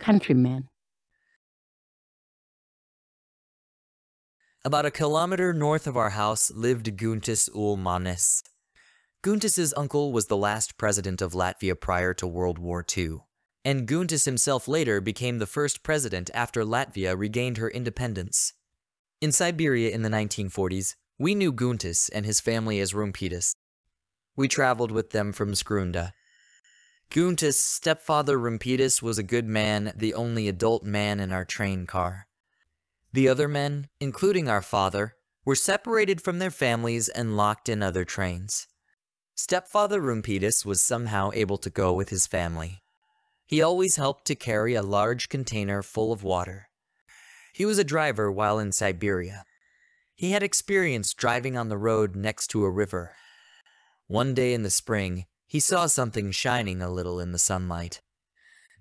countrymen. About a kilometer north of our house lived Guntis Ulmanis. Guntis's uncle was the last president of Latvia prior to World War II, and Guntis himself later became the first president after Latvia regained her independence. In Siberia in the 1940s, we knew Guntis and his family as Rumpitis. We traveled with them from Skrunda. Guntis' stepfather Rumpitis was a good man, the only adult man in our train car. The other men, including our father, were separated from their families and locked in other trains. Stepfather Rumpitis was somehow able to go with his family. He always helped to carry a large container full of water. He was a driver while in Siberia. He had experience driving on the road next to a river. One day in the spring, he saw something shining a little in the sunlight.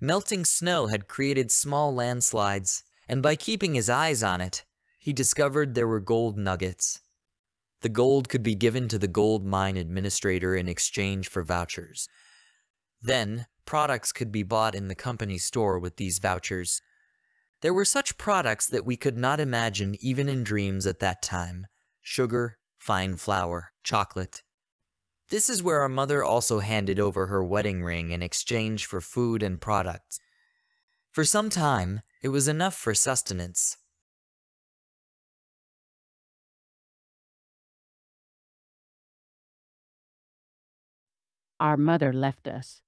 Melting snow had created small landslides, and by keeping his eyes on it, he discovered there were gold nuggets. The gold could be given to the gold mine administrator in exchange for vouchers. Then, products could be bought in the company store with these vouchers. There were such products that we could not imagine even in dreams at that time: sugar, fine flour, chocolate. This is where our mother also handed over her wedding ring in exchange for food and products. For some time, it was enough for sustenance. Our mother left us.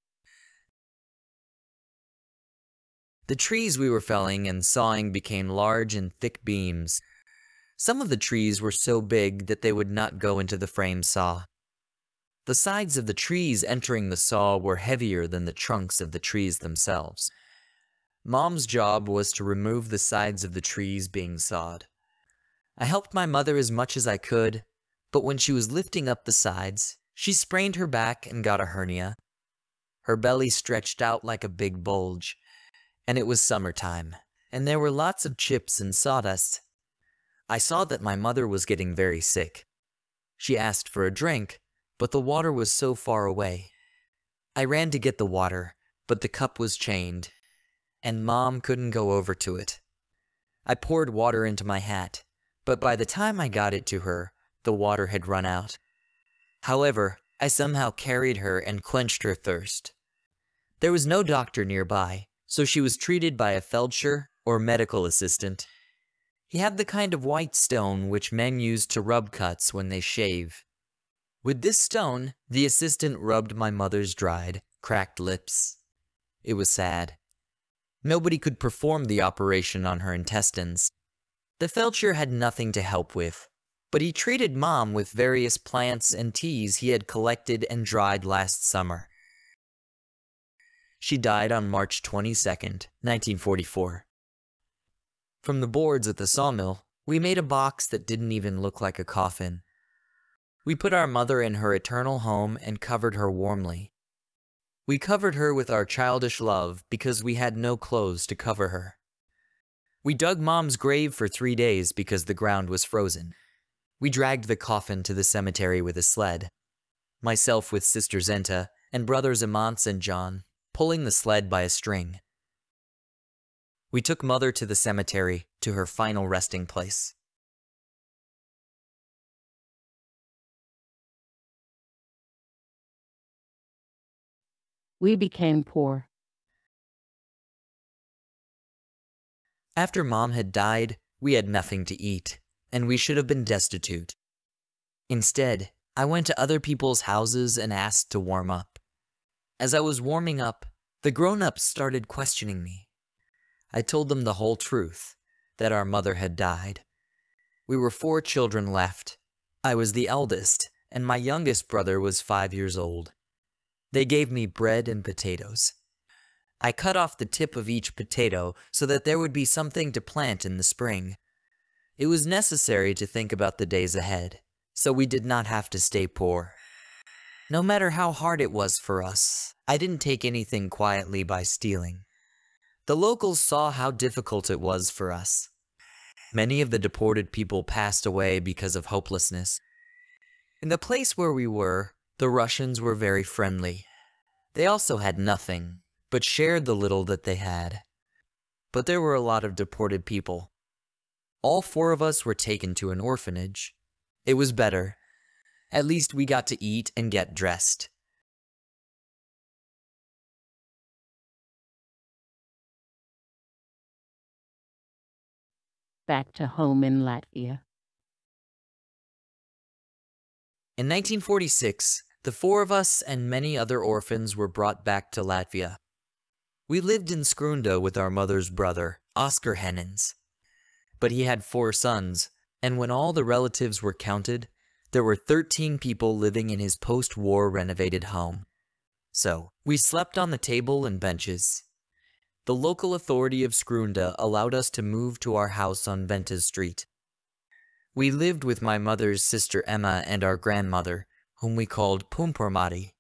The trees we were felling and sawing became large and thick beams. Some of the trees were so big that they would not go into the frame saw. The sides of the trees entering the saw were heavier than the trunks of the trees themselves. Mom's job was to remove the sides of the trees being sawed. I helped my mother as much as I could, but when she was lifting up the sides, she sprained her back and got a hernia. Her belly stretched out like a big bulge, and it was summertime, and there were lots of chips and sawdust. I saw that my mother was getting very sick. She asked for a drink, but the water was so far away. I ran to get the water, but the cup was chained, and Mom couldn't go over to it. I poured water into my hat, but by the time I got it to her, the water had run out. However, I somehow carried her and quenched her thirst. There was no doctor nearby, so she was treated by a feldsher or medical assistant. He had the kind of white stone which men use to rub cuts when they shave. With this stone, the assistant rubbed my mother's dried, cracked lips. It was sad. Nobody could perform the operation on her intestines. The feldsher had nothing to help with, but he treated Mom with various plants and teas he had collected and dried last summer. She died on March 22nd, 1944. From the boards at the sawmill, we made a box that didn't even look like a coffin. We put our mother in her eternal home and covered her warmly. We covered her with our childish love because we had no clothes to cover her. We dug Mom's grave for 3 days because the ground was frozen. We dragged the coffin to the cemetery with a sled. Myself with Sister Zenta and brothers Amants and John, pulling the sled by a string. We took Mother to the cemetery, to her final resting place. We became poor. After Mom had died, we had nothing to eat, and we should have been destitute. Instead, I went to other people's houses and asked to warm up. As I was warming up, the grown-ups started questioning me. I told them the whole truth, that our mother had died. We were 4 children left. I was the eldest, and my youngest brother was 5 years old. They gave me bread and potatoes. I cut off the tip of each potato so that there would be something to plant in the spring. It was necessary to think about the days ahead, so we did not have to stay poor. No matter how hard it was for us, I didn't take anything quietly by stealing. The locals saw how difficult it was for us. Many of the deported people passed away because of hopelessness. In the place where we were, the Russians were very friendly. They also had nothing, but shared the little that they had. but there were a lot of deported people. All 4 of us were taken to an orphanage. It was better. At least we got to eat and get dressed. Back to home in Latvia. In 1946, the 4 of us and many other orphans were brought back to Latvia. We lived in Skrunda with our mother's brother, Oscar Henins. But he had 4 sons, and when all the relatives were counted, there were 13 people living in his post-war renovated home. So, we slept on the table and benches. The local authority of Skrunda allowed us to move to our house on Ventas Street. We lived with my mother's sister Emma and our grandmother, whom we called Pumpurmati.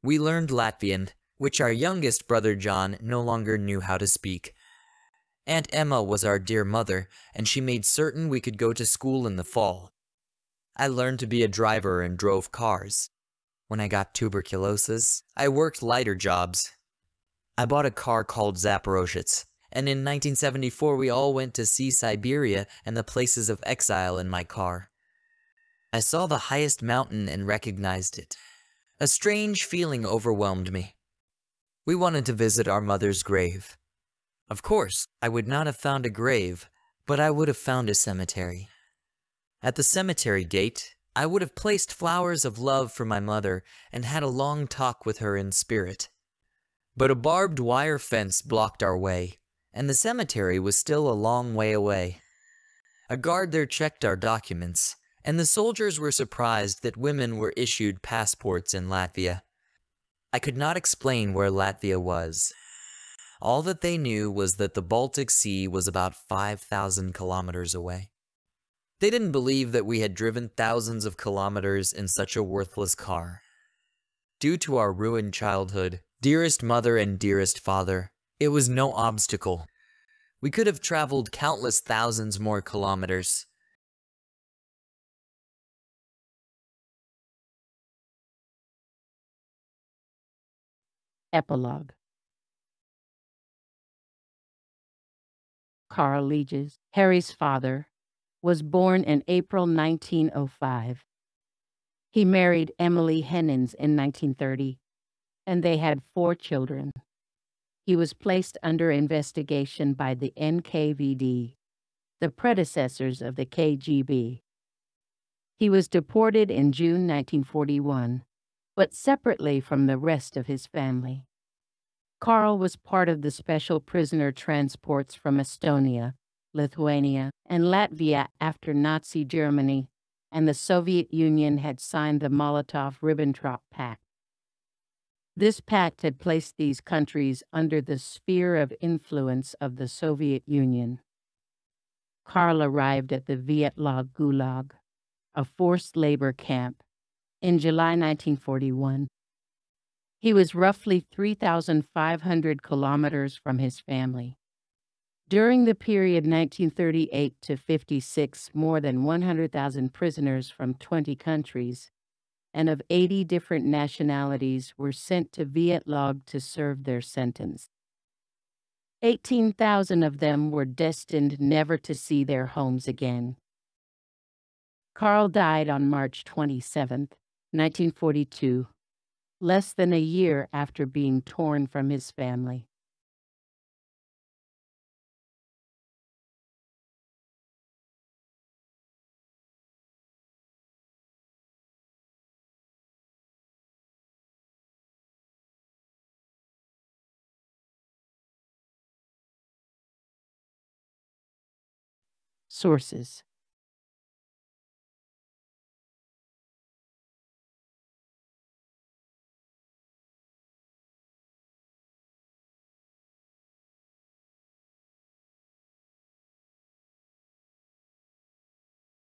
We learned Latvian, which our youngest brother John no longer knew how to speak. Aunt Emma was our dear mother, and she made certain we could go to school in the fall. I learned to be a driver and drove cars. When I got tuberculosis, I worked lighter jobs. I bought a car called Zaporozhets, and in 1974 we all went to see Siberia and the places of exile in my car. I saw the highest mountain and recognized it. A strange feeling overwhelmed me. We wanted to visit our mother's grave. Of course, I would not have found a grave, but I would have found a cemetery. At the cemetery gate, I would have placed flowers of love for my mother and had a long talk with her in spirit. But a barbed wire fence blocked our way, and the cemetery was still a long way away. A guard there checked our documents, and the soldiers were surprised that women were issued passports in Latvia. I could not explain where Latvia was. All that they knew was that the Baltic Sea was about 5,000 kilometers away. They didn't believe that we had driven thousands of kilometers in such a worthless car. Due to our ruined childhood, dearest mother and dearest father, it was no obstacle. We could have traveled countless thousands more kilometers. Epilogue. Carl Leges, Harry's father, was born in April 1905. He married Emily Henins in 1930, and they had 4 children. He was placed under investigation by the NKVD, the predecessors of the KGB. He was deported in June 1941, but separately from the rest of his family. Carl was part of the special prisoner transports from Estonia, Lithuania, and Latvia after Nazi Germany and the Soviet Union had signed the Molotov-Ribbentrop Pact. This pact had placed these countries under the sphere of influence of the Soviet Union. Carl arrived at the Vietlog Gulag, a forced labor camp, in July 1941. He was roughly 3,500 kilometers from his family. During the period 1938 to 56, more than 100,000 prisoners from 20 countries and of 80 different nationalities were sent to Vietlog to serve their sentence. 18,000 of them were destined never to see their homes again. Carl died on March 27, 1942, less than a year after being torn from his family. Sources: